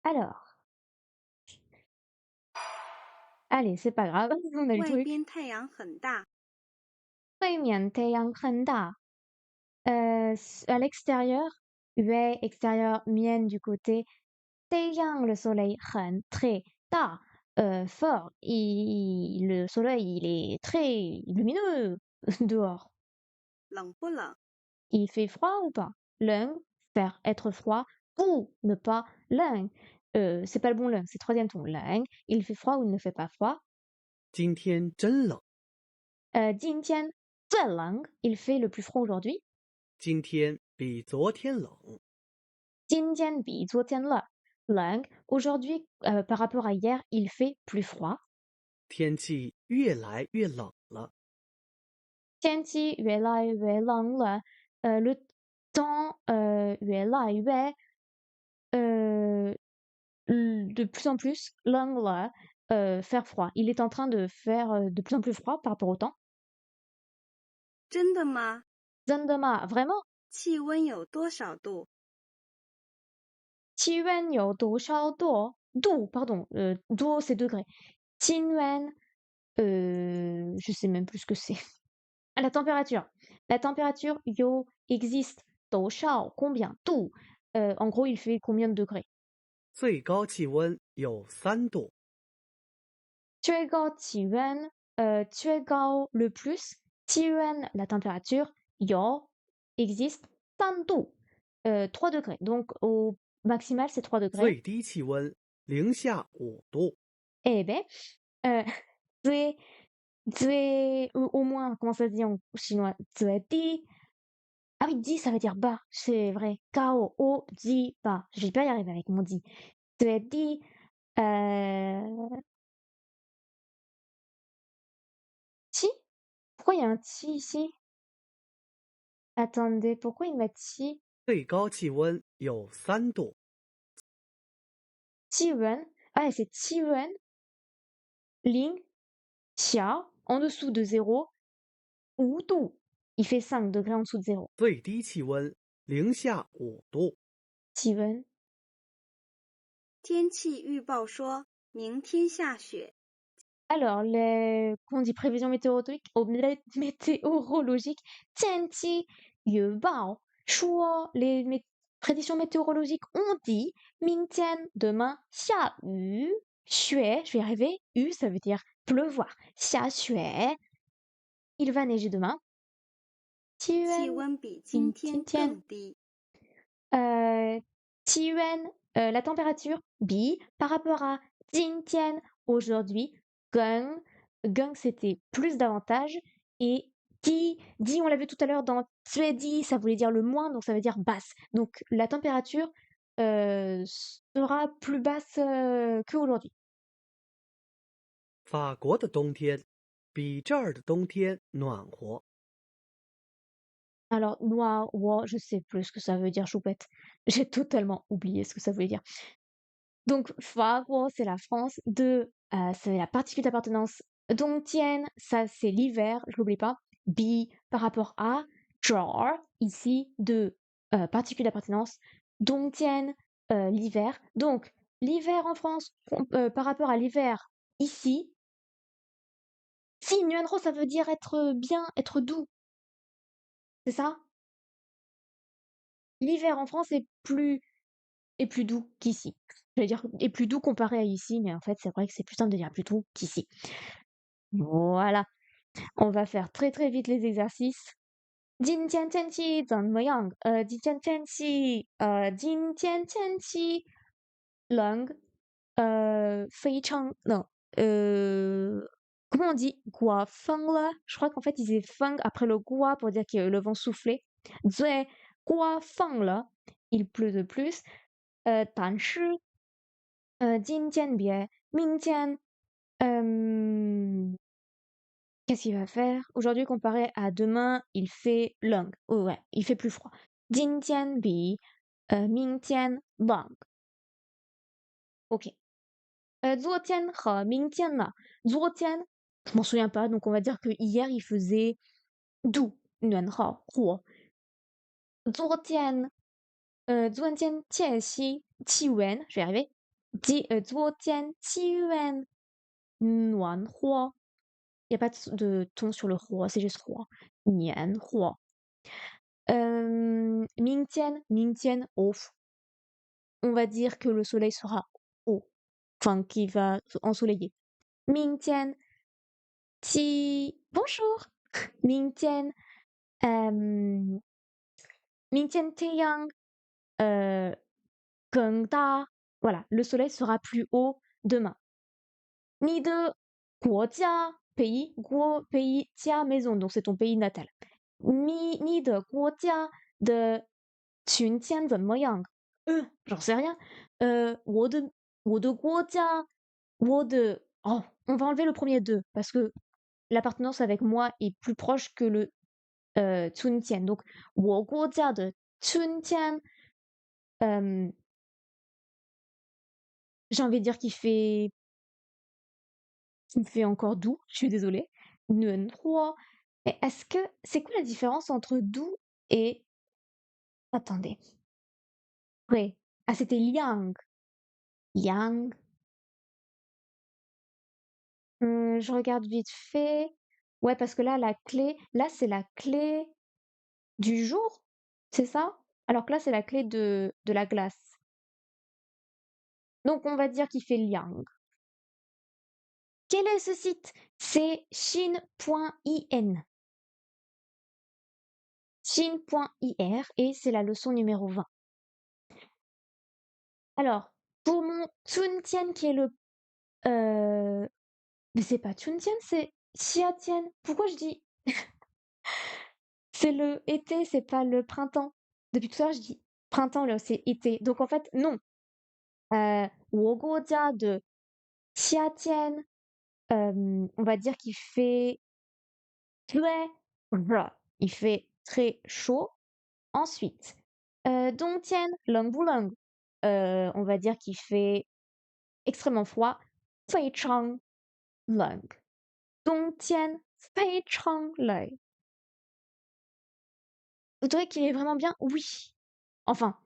Alors. Allez, c'est pas grave, on a le 外 truc. 边太阳很大， À l'extérieur, yue extérieur, mien du côté, taeyang le soleil, han très ta fort. Le soleil il est très lumineux dehors. 冷不冷？ Il fait froid ou pas? Leng, faire être froid ou ne pas. Leng, c'est pas le bon leng, c'est troisième ton. Leng, il fait froid ou il ne fait pas froid. 今天真冷， Jintian, leng, il fait le plus froid aujourd'hui. 今天比昨天冷。 Jintian bi zuotian le. Leng, aujourd'hui, par rapport à hier, il fait plus froid. 天气越来越冷了。 Tianqi yue lai yue leng le. Le temps yue lai yue de plus en plus leng le, faire froid. Il est en train de faire de plus en plus froid par rapport au temps. 真的吗？ Zendema, vraiment? 气温有多少度？ Qiyuan you do shao do. Do, pardon. Do, c'est degré. Qiyuan, je sais même plus ce que c'est. Ah, la température. La température yo existe. Do shao, combien? Do. En gros, il fait combien de degrés? 最高气温有3度， Tuegao qiyuan, tuegao le plus. Qiyuan, la température. Yo existe. Tandu, 3 degrés. Donc, au maximal, c'est 3 degrés. 最低气温零下5度。 Eh ben, au moins, comment ça se dit en chinois? Di. Ah oui, di, ça veut dire bas, c'est vrai. Kao, o, di, bas. Je vais pas y arriver avec mon di. Di, ti? Pourquoi il y a un ti ici? Attendez, pourquoi ils mettent ti? 最高气温有3度， Ti wen. Ah, c'est ti wen. Ling, xia, en dessous de 0. Ou du. Il fait 5 degrés en dessous de 0. 最低气温零下5度。 Ti wen. 天气预报说明天下雪。 Alors, quand on dit prévision météorologique, tianqi yubao, les prédictions météorologiques ont dit, mingtian, demain, xia yu, xue, je vais y arriver, yu, ça veut dire pleuvoir, xia xue, il va neiger demain, 气 qiyuan, 温比今天 tian, 更低。 qiyuan, la température, bi, par rapport à jintian, aujourd'hui, gung, gung c'était plus davantage, et di, on l'a vu tout à l'heure dans di, ça voulait dire le moins, donc ça veut dire basse. Donc la température sera plus basse qu'aujourd'hui. 法国的冬天比这儿的冬天暖和。 Alors, noir, je sais plus ce que ça veut dire, choupette. J'ai totalement oublié ce que ça voulait dire. Donc, Faguo, c'est la France. C'est la particule d'appartenance. Dongtian, ça, c'est l'hiver, je l'oublie pas. Bi, par rapport à. Jar, ici, particule d'appartenance. Dongtian, l'hiver. Donc, l'hiver en France, par rapport à l'hiver ici. Si, Nuanro, ça veut dire être bien, être doux. C'est ça? L'hiver en France est plus doux qu'ici. Je vais dire est plus doux comparé à ici, mais en fait, c'est vrai que c'est plus simple de dire plus doux qu'ici. Voilà. On va faire très très vite les exercices. 今天天气怎么样？今天天气，冷，非常冷。Comment on dit? 刮风了? Je crois qu'en fait, ils disaient feng après le gua pour dire que le vent soufflait. 刮风了, il pleut de plus. 但是今天别明天 qu'est-ce qu'il va faire? Aujourd'hui, comparé à demain, il fait冷. Oh, ouais, il fait plus froid. 今天比明天冷. Ok. 昨天和明天呢？昨天, je m'en souviens pas, donc on va dire que hier, il faisait doux. 暖和，火。昨天天气气温, je vais y arriver. 昨天气温暖和. Il n'y a pas de ton sur le roi, c'est juste roi. Nian, roi. Mingtian, off. On va dire que le soleil sera haut. Enfin, qui va ensoleiller. Mingtian, bonjour. Mingtian, Mingtian Taeyang, Gengda. Voilà, le soleil sera plus haut demain. Ni de Guojia, pays, Guo, pays, Jia, maison, donc c'est ton pays natal. Ni de Guojia de Quntian de Moyang. J'en sais rien. Wo de Guojia, Wo de. Oh, on va enlever le premier de, parce que l'appartenance avec moi est plus proche que le Chuntian. Donc, Wo Guojia de Chuntian. J'ai envie de dire qu'il fait encore doux, je suis désolée. Nuan 3. Mais est-ce que. C'est quoi la différence entre doux et. Attendez. Ouais. Ah, c'était Liang. Yang. Je regarde vite fait. Ouais, parce que là, la clé. Là, c'est la clé du jour. C'est ça? Alors que là, c'est la clé de la glace. Donc, on va dire qu'il fait Liang. Quel est ce site? C'est Chine.in. Chine.ir et c'est la leçon numéro 20. Alors, pour mon Chuntian qui est le... Mais c'est pas Chuntian, c'est Xiatian. Pourquoi je dis... C'est le été, c'est pas le printemps. Depuis tout à l'heure, je dis printemps, là, c'est été. Donc en fait, non. Wogoja de Xiatian, on va dire qu'il fait... Il fait très chaud. Ensuite, Dongtian, Lengbulang, on va dire qu'il fait extrêmement froid. Feichang Leng. Dongtian, Feichang Leng. Vous trouvez qu'il est vraiment bien? Oui. Enfin,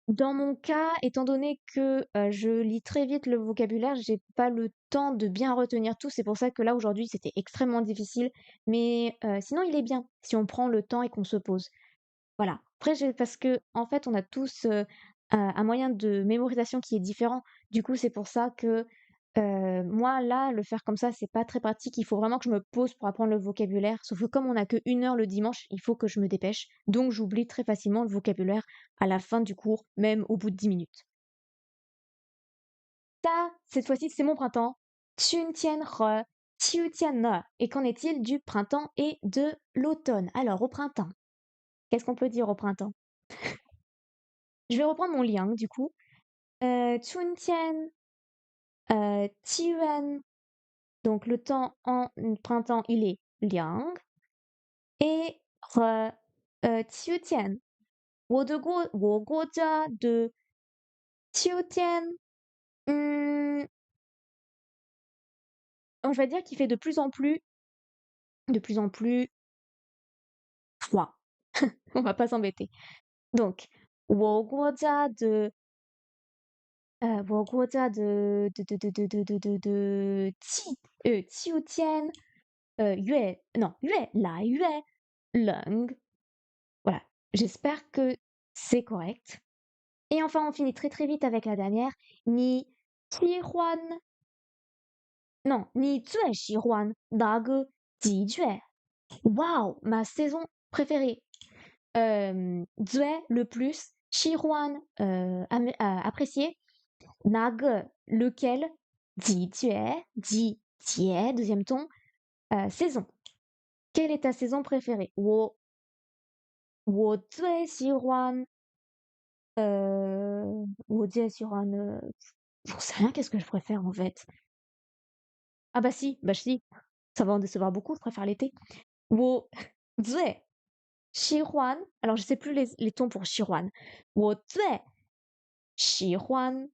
Dans mon cas, étant donné que, je lis très vite le vocabulaire, j'ai pas le temps de bien retenir tout. C'est pour ça que là, aujourd'hui, c'était extrêmement difficile. Mais, sinon, il est bien, si on prend le temps et qu'on se pose. Voilà. Après, parce que en fait, on a tous, un moyen de mémorisation qui est différent. Du coup, c'est pour ça que, moi, là, le faire comme ça, c'est pas très pratique. Il faut vraiment que je me pose pour apprendre le vocabulaire. Sauf que comme on a que 1 heure le dimanche, il faut que je me dépêche. Donc j'oublie très facilement le vocabulaire à la fin du cours, même au bout de 10 minutes. Ça, cette fois-ci, c'est mon printemps. 춘천허, 치우치안너. Et qu'en est-il du printemps et de l'automne? Alors, au printemps, qu'est-ce qu'on peut dire au printemps? Je vais reprendre mon lien, du coup. 춘천, 치유한, donc le temps en printemps, il est liang. Et 치우티안, 我国家的 치우티안, on va dire qu'il fait de plus en plus froid. On va pas s'embêter. Donc, 我国家的 치우티안, non, 越来越冷. Voilà, j'espère que c'est correct. Et enfin, on finit très très vite avec la dernière. Ni Tijuan. Non, ni 最喜欢哪个季节? Waouh, ma saison préférée. Zue, le plus. Shihuan, apprécié. Nag, lequel. Jijue, jijie, deuxième ton. Saison. Quelle est ta saison préférée? 我最喜欢 我最喜欢 j'en sais rien, qu'est-ce que je préfère en fait? Ah bah si, ça va en décevoir beaucoup, je préfère l'été. 我最喜欢 alors je sais plus les tons pour 喜欢. 我最喜欢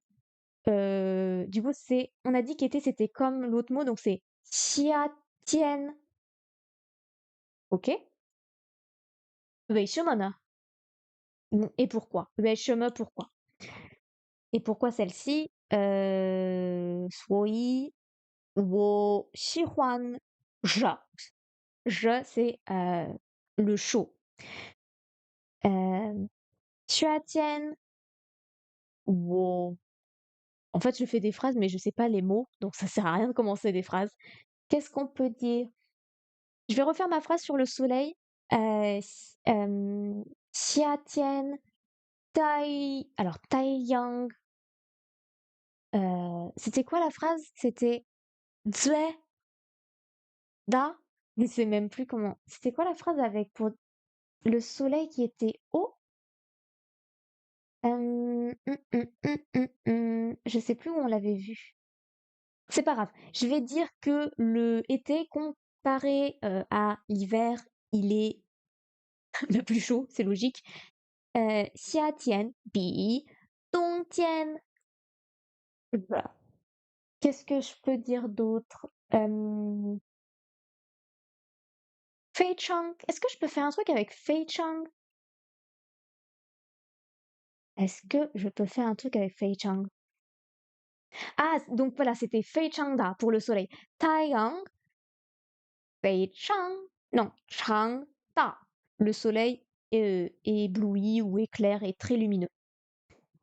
du coup c'est on a dit qu'été c'était comme l'autre mot donc c'est 夏天. OK? 为什么呢? Et pourquoi? 为什么 pourquoi? Et pourquoi celle-ci? 所以我喜欢热. C'est le chaud. 夏天, en fait, je fais des phrases, mais je sais pas les mots, donc ça sert à rien de commencer des phrases. Qu'est-ce qu'on peut dire? Je vais refaire ma phrase sur le soleil. 夏天, alors 太阳. C'était quoi la phrase? C'était 最Da? Je sais même plus comment. C'était quoi la phrase avec pour le soleil qui était haut? Je sais plus où on l'avait vu. C'est pas grave. Je vais dire que le été comparé à l'hiver, il est le plus chaud, c'est logique. 夏天比冬天. Voilà. Qu'est-ce que je peux dire d'autre? Fei Chang. Est-ce que je peux faire un truc avec Fei Chang? Est-ce que je peux faire un truc avec Fei Chang? Ah, donc voilà, c'était Fei Changda pour le soleil. Taiyang, Fei Chang, non, Changda. Le soleil ébloui ou éclair et très lumineux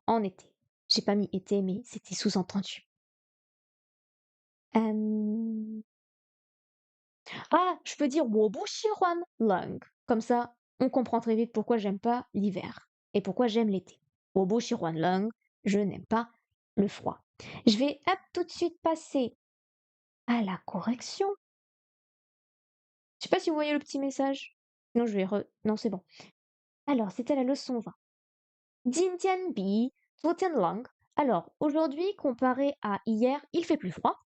en été. J'ai pas mis été, mais c'était sous-entendu. Ah, je peux dire 我不喜欢冷. Comme ça, on comprend très vite pourquoi j'aime pas l'hiver et pourquoi j'aime l'été. 我不喜欢冷, je n'aime pas le froid. Je vais hop, tout de suite passer à la correction. Je sais pas si vous voyez le petit message. Non, je vais Non, c'est bon. Alors, c'était la leçon 20. 今天比昨天冷. Alors, aujourd'hui, comparé à hier, il fait plus froid.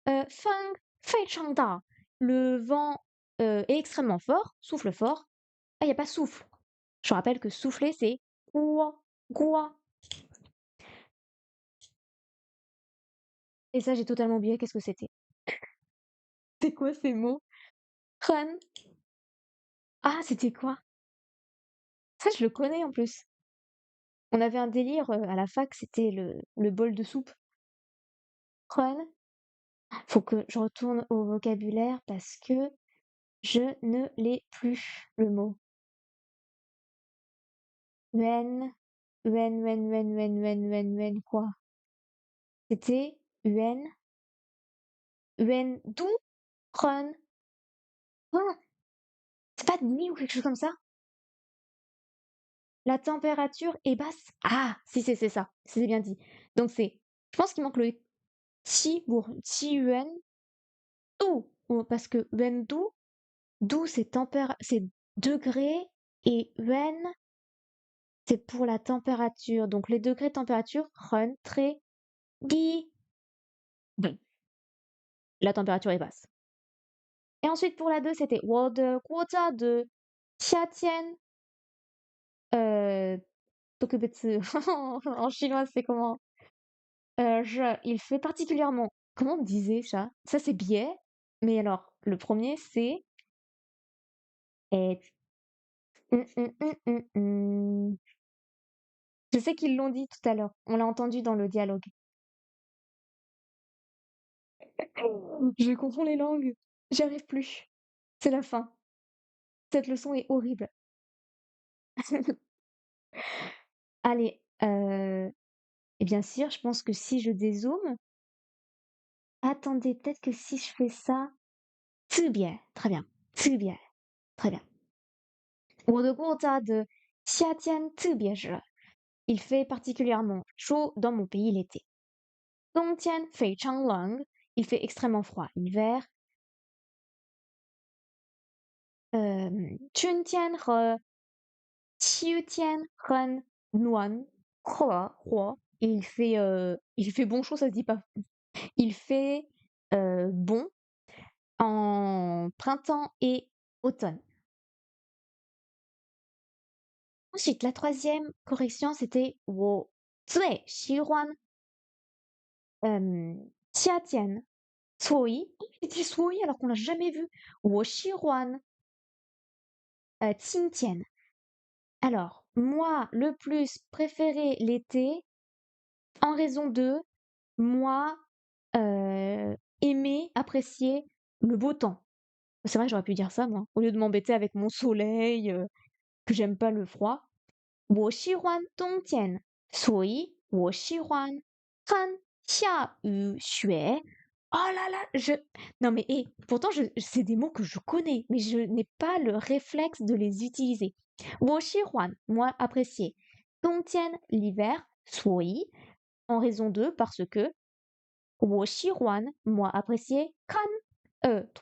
风非常大. Le vent est extrêmement fort, souffle fort. Ah, il n'y a pas souffle. Je rappelle que souffler, c'est 过. Et ça, j'ai totalement oublié qu'est-ce que c'était. C'est quoi ces mots? Run. Ah, c'était quoi? Ça, je le connais en plus. On avait un délire à la fac, c'était le bol de soupe. Run. Faut que je retourne au vocabulaire parce que je ne l'ai plus, le mot. Wen, quoi? C'était du, run. Ah, c'est pas demi ou quelque chose comme ça? La température est basse. Ah, si, c'est ça. C'est bien dit. Donc je pense qu'il manque le ti pour ti-uen, parce que du c'est degré et uen c'est pour la température. Donc les degrés de température, run, très, di. Bon, la température est basse. Et ensuite pour la 2, c'était 我的国家的夏天 特別 en chinois, c'est comment? Il fait particulièrement. Comment on disait ça? Ça, c'est biais. Mais alors, le premier, c'est. Et... Je sais qu'ils l'ont dit tout à l'heure. On l'a entendu dans le dialogue. Je confonds les langues. J'y arrive plus. C'est la fin. Cette leçon est horrible. Allez, et bien sûr, je pense que si je dézoome. Attendez, peut-être que si je fais ça. Bien, très bien. Bien, très bien. 我的国家的夏天特别热. Il fait particulièrement chaud dans mon pays l'été. 冬天非常冷. Il fait extrêmement froid l'hiver. 春天和秋天很暖和. Il fait bon chaud, ça se dit pas. Il fait bon en printemps et automne. Ensuite, la troisième correction, c'était 我最喜欢夏天. Soi. Il dit Soi alors qu'on l'a jamais vu. 我喜欢晴天. Alors, moi, le plus préféré l'été, en raison de moi aimer, apprécier le beau temps. C'est vrai, j'aurais pu dire ça, moi, au lieu de m'embêter avec mon soleil, que j'aime pas le froid. 我喜欢冬天，所以我喜欢看下雨雪. Oh là là, non mais pourtant c'est des mots que je connais, mais je n'ai pas le réflexe de les utiliser. 我喜欢, moi apprécier. 冬天, l'hiver, 所以, en raison de, parce que. 我喜欢, moi apprécier. 看,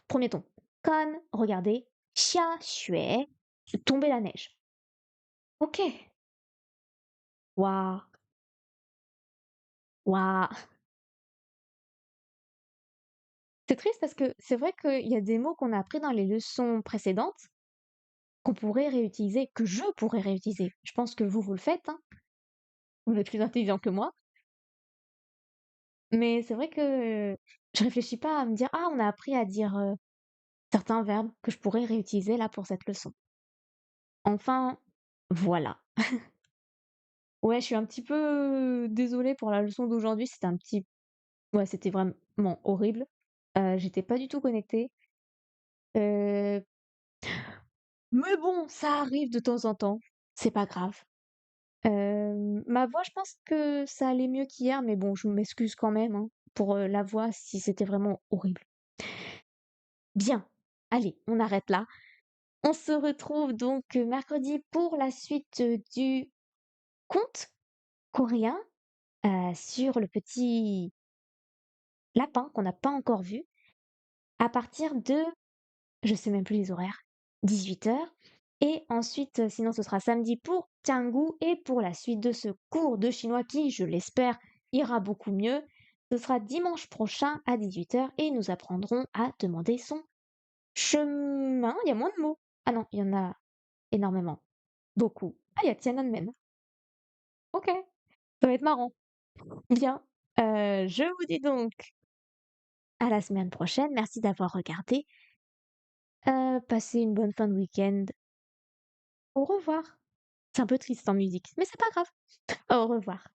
premier ton. 看, regardez. 下雪, tomber la neige. Ok. Waouh. Waouh. C'est triste parce que c'est vrai qu'il y a des mots qu'on a appris dans les leçons précédentes qu'on pourrait réutiliser, que je pourrais réutiliser. Je pense que vous le faites, hein. Vous êtes plus intelligent que moi. Mais c'est vrai que je réfléchis pas à me dire, ah, on a appris à dire certains verbes que je pourrais réutiliser là pour cette leçon. Enfin, voilà. Ouais, je suis un petit peu désolée pour la leçon d'aujourd'hui. Ouais, c'était vraiment horrible. J'étais pas du tout connectée. Euh, Mais bon, ça arrive de temps en temps. C'est pas grave. Ma voix, je pense que ça allait mieux qu'hier, mais bon, je m'excuse quand même, hein, pour la voix si c'était vraiment horrible. Bien, allez, on arrête là. On se retrouve donc mercredi pour la suite du conte coréen sur le petit lapin qu'on n'a pas encore vu à partir de, je sais même plus les horaires, 18h. Et ensuite, sinon ce sera samedi pour Tiangu et pour la suite de ce cours de chinois qui, je l'espère, ira beaucoup mieux. Ce sera dimanche prochain à 18h et nous apprendrons à demander son chemin. Il y a moins de mots. Ah non, il y en a énormément. Beaucoup. Ah, il y a Tiananmen. Ok, ça va être marrant. Bien. Je vous dis donc à la semaine prochaine. Merci d'avoir regardé. Passez une bonne fin de week-end. Au revoir. C'est un peu triste en musique, mais c'est pas grave. Au revoir.